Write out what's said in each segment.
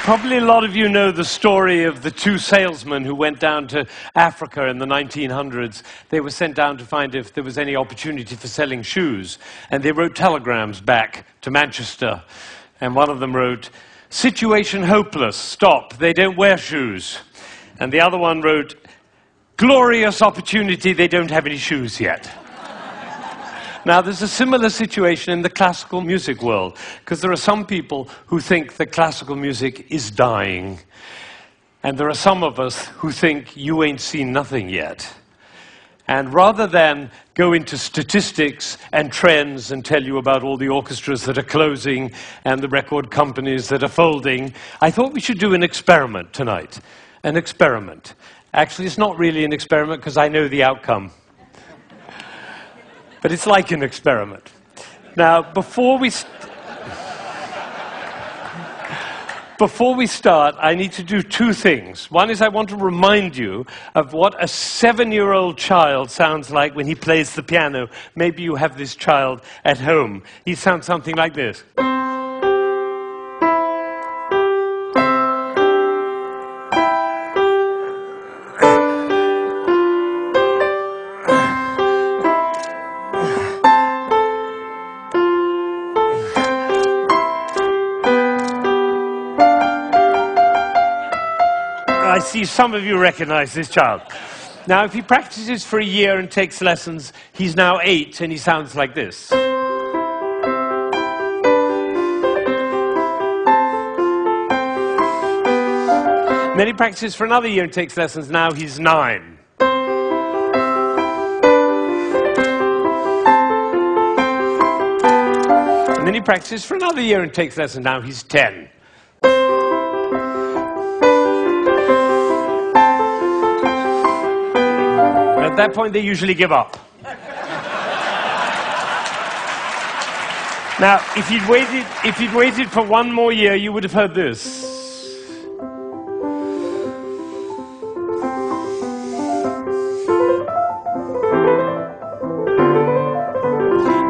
Probably a lot of you know the story of the two salesmen who went down to Africa in the 1900s. They were sent down to find if there was any opportunity for selling shoes. And they wrote telegrams back to Manchester. And one of them wrote, "Situation hopeless, stop, they don't wear shoes." And the other one wrote, "Glorious opportunity, they don't have any shoes yet." Now, there's a similar situation in the classical music world, because there are some people who think that classical music is dying, and there are some of us who think you ain't seen nothing yet. And rather than go into statistics and trends and tell you about all the orchestras that are closing and the record companies that are folding, I thought we should do an experiment tonight. An experiment. Actually, it's not really an experiment because I know the outcome. But it's like an experiment. Now, before we start, I need to do two things. One is I want to remind you of what a 7-year-old child sounds like when he plays the piano. Maybe you have this child at home. He sounds something like this. I see some of you recognize this child. Now, if he practices for a year and takes lessons, he's now 8 and he sounds like this. And then he practices for another year and takes lessons, now he's 9. And then he practices for another year and takes lessons, now he's 10. At that point, they usually give up. Now, if you'd waited for one more year, you would have heard this.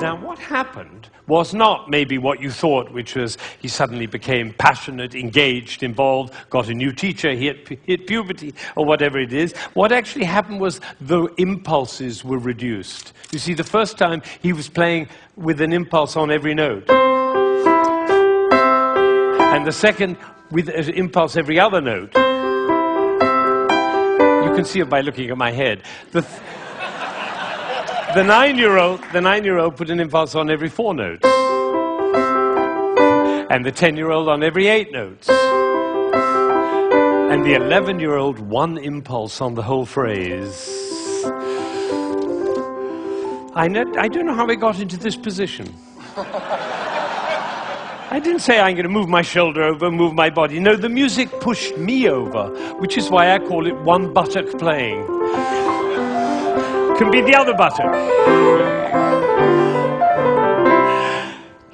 Now, what happened was not maybe what you thought, which was he suddenly became passionate, engaged, involved, got a new teacher, he hit puberty, or whatever it is. What actually happened was the impulses were reduced. You see, the first time he was playing with an impulse on every note. And the second, with an impulse every other note. You can see it by looking at my head. The 9-year-old put an impulse on every 4 notes. And the 10-year-old on every 8 notes. And the 11-year-old, one impulse on the whole phrase. I don't know how I got into this position. I didn't say I'm going to move my shoulder over, move my body. No, the music pushed me over, which is why I call it one buttock playing. Can be the other button.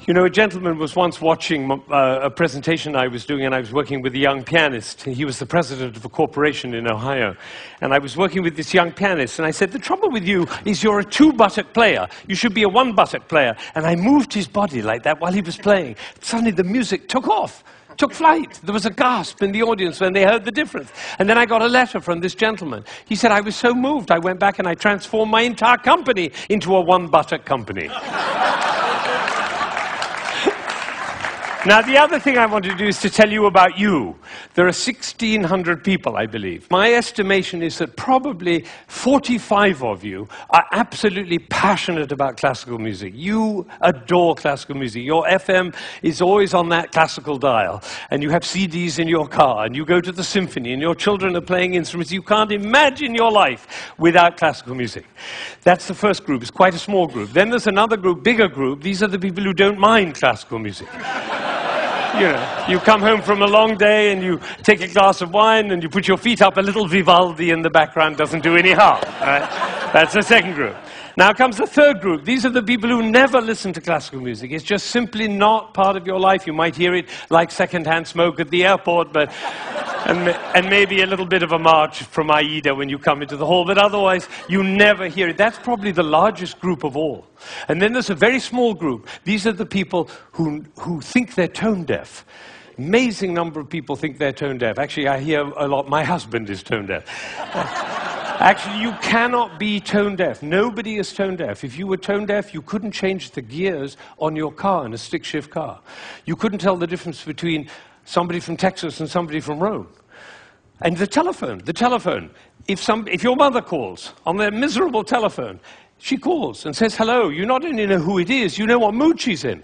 You know, a gentleman was once watching a presentation I was doing, and I was working with a young pianist. He was the president of a corporation in Ohio. And I was working with this young pianist, and I said, the trouble with you is you're a 2-buttock player. You should be a 1-buttock player. And I moved his body like that while he was playing. Suddenly the music took off. Took flight. There was a gasp in the audience when they heard the difference. And then I got a letter from this gentleman. He said, I was so moved, I went back and I transformed my entire company into a 1-buttock company. Now, the other thing I want to do is to tell you about you. There are 1,600 people, I believe. My estimation is that probably 45 of you are absolutely passionate about classical music. You adore classical music. Your FM is always on that classical dial. And you have CDs in your car. And you go to the symphony. And your children are playing instruments. You can't imagine your life without classical music. That's the first group. It's quite a small group. Then there's another group, bigger group. These are the people who don't mind classical music. You know, you come home from a long day and you take a glass of wine and you put your feet up, a little Vivaldi in the background doesn't do any harm. Right? That's the second group. Now comes the third group. These are the people who never listen to classical music. It's just simply not part of your life. You might hear it like secondhand smoke at the airport, but and maybe a little bit of a march from Aida when you come into the hall, but otherwise you never hear it. That's probably the largest group of all. And then there's a very small group. These are the people who think they're tone deaf. Amazing number of people think they're tone deaf. Actually, I hear a lot, my husband is tone deaf. Actually, you cannot be tone deaf. Nobody is tone deaf. If you were tone deaf, you couldn't change the gears on your car in a stick-shift car. You couldn't tell the difference between somebody from Texas and somebody from Rome. And the telephone. If your mother calls on their miserable telephone, she calls and says hello. You not only know who it is, you know what mood she's in.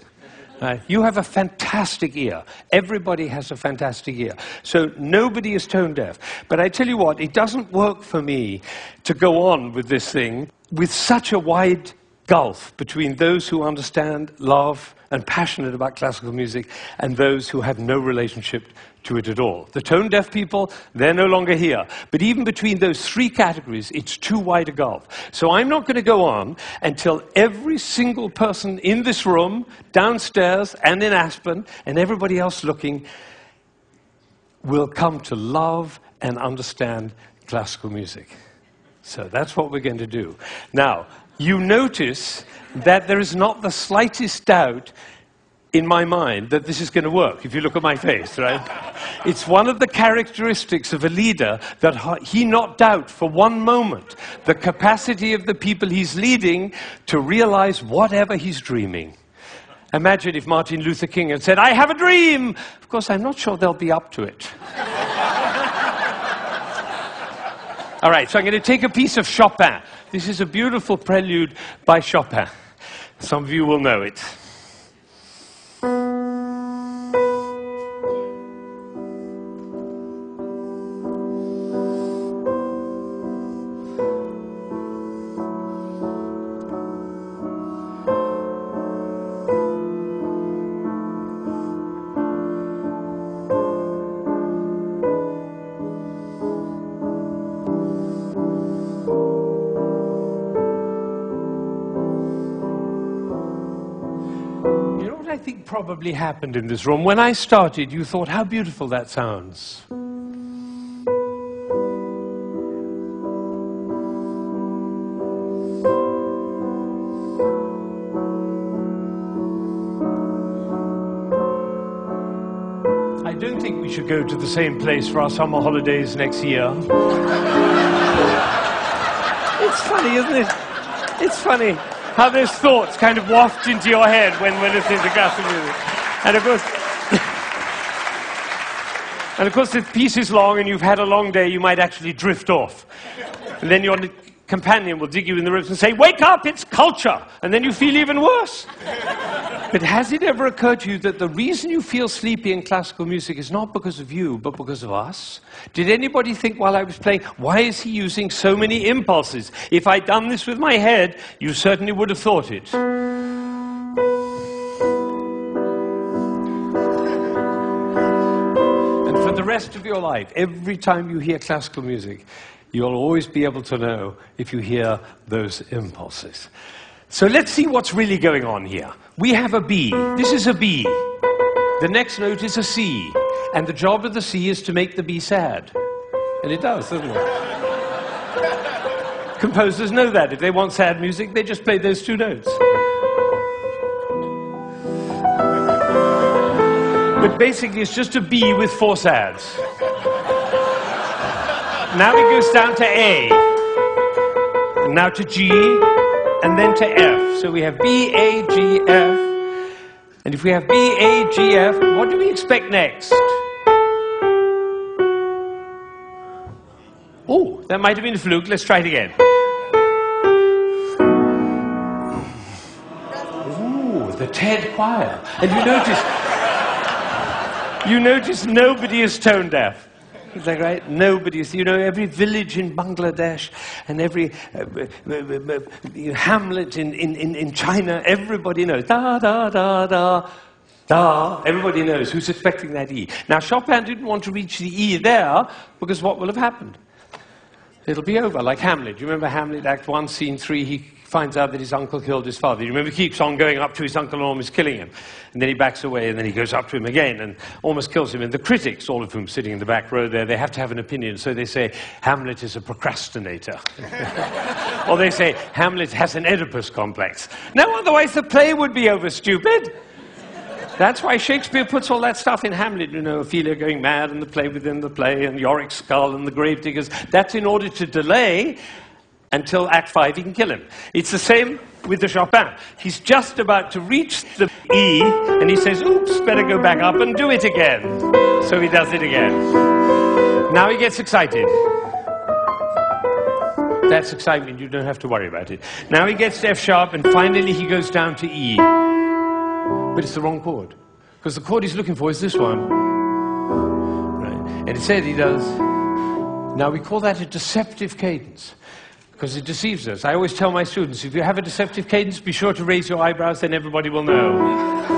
You have a fantastic ear. Everybody has a fantastic ear. So nobody is tone deaf. But I tell you what, it doesn't work for me to go on with this thing with such a wide gulf between those who understand, love, and passionate about classical music and those who have no relationship to it at all. The tone-deaf people, they're no longer here. But even between those three categories, it's too wide a gulf. So I'm not going to go on until every single person in this room, downstairs and in Aspen, and everybody else looking, will come to love and understand classical music. So that's what we're going to do. Now, you notice that there is not the slightest doubt in my mind that this is going to work, if you look at my face, right? It's one of the characteristics of a leader that he not doubt for one moment the capacity of the people he's leading to realize whatever he's dreaming. Imagine if Martin Luther King had said, "I have a dream!" Of course, I'm not sure they'll be up to it. All right, so I'm going to take a piece of Chopin. This is a beautiful prelude by Chopin. Some of you will know it. I think probably happened in this room. When I started, you thought, how beautiful that sounds. I don't think we should go to the same place for our summer holidays next year. It's funny, isn't it? It's funny how those thoughts kind of waft into your head when we're listening to classical music. And of course, if the piece is long and you've had a long day, you might actually drift off. And then your companion will dig you in the ribs and say, "Wake up, it's culture!" And then you feel even worse. But has it ever occurred to you that the reason you feel sleepy in classical music is not because of you, but because of us? Did anybody think while I was playing, why is he using so many impulses? If I'd done this with my head, you certainly would have thought it. And for the rest of your life, every time you hear classical music, you'll always be able to know if you hear those impulses. So let's see what's really going on here. We have a B. This is a B. The next note is a C. And the job of the C is to make the B sad. And it does, doesn't it? Composers know that. If they want sad music, they just play those two notes. But basically, it's just a B with four sads. Now it goes down to A. And now to G. And then to F. So we have B, A, G, F. And if we have B, A, G, F, what do we expect next? Oh, that might have been a fluke. Let's try it again. Ooh, the TED choir. And you notice nobody is tone deaf. Is that right? Nobody's, every village in Bangladesh and every hamlet in China, everybody knows. Da, da, da, da, da. Everybody knows who's expecting that E. Now, Chopin didn't want to reach the E there because what will have happened? It'll be over, like Hamlet. You remember Hamlet, Act 1, Scene 3? He finds out that his uncle killed his father. You remember he keeps on going up to his uncle and almost killing him. And then he backs away, and then he goes up to him again and almost kills him. And the critics, all of whom sitting in the back row there, they have to have an opinion. So they say, Hamlet is a procrastinator. Or they say, Hamlet has an Oedipus complex. No, otherwise the play would be over, stupid. That's why Shakespeare puts all that stuff in Hamlet, you know, Ophelia going mad and the play within the play and Yorick's skull and the gravediggers. That's in order to delay until Act 5 he can kill him. It's the same with the Chopin. He's just about to reach the E and he says, oops, better go back up and do it again. So he does it again. Now he gets excited. That's excitement, you don't have to worry about it. Now he gets to F sharp and finally he goes down to E. But it's the wrong chord. Because the chord he's looking for is this one. Right. And instead he does. Now we call that a deceptive cadence. Because it deceives us. I always tell my students, if you have a deceptive cadence, be sure to raise your eyebrows, then everybody will know.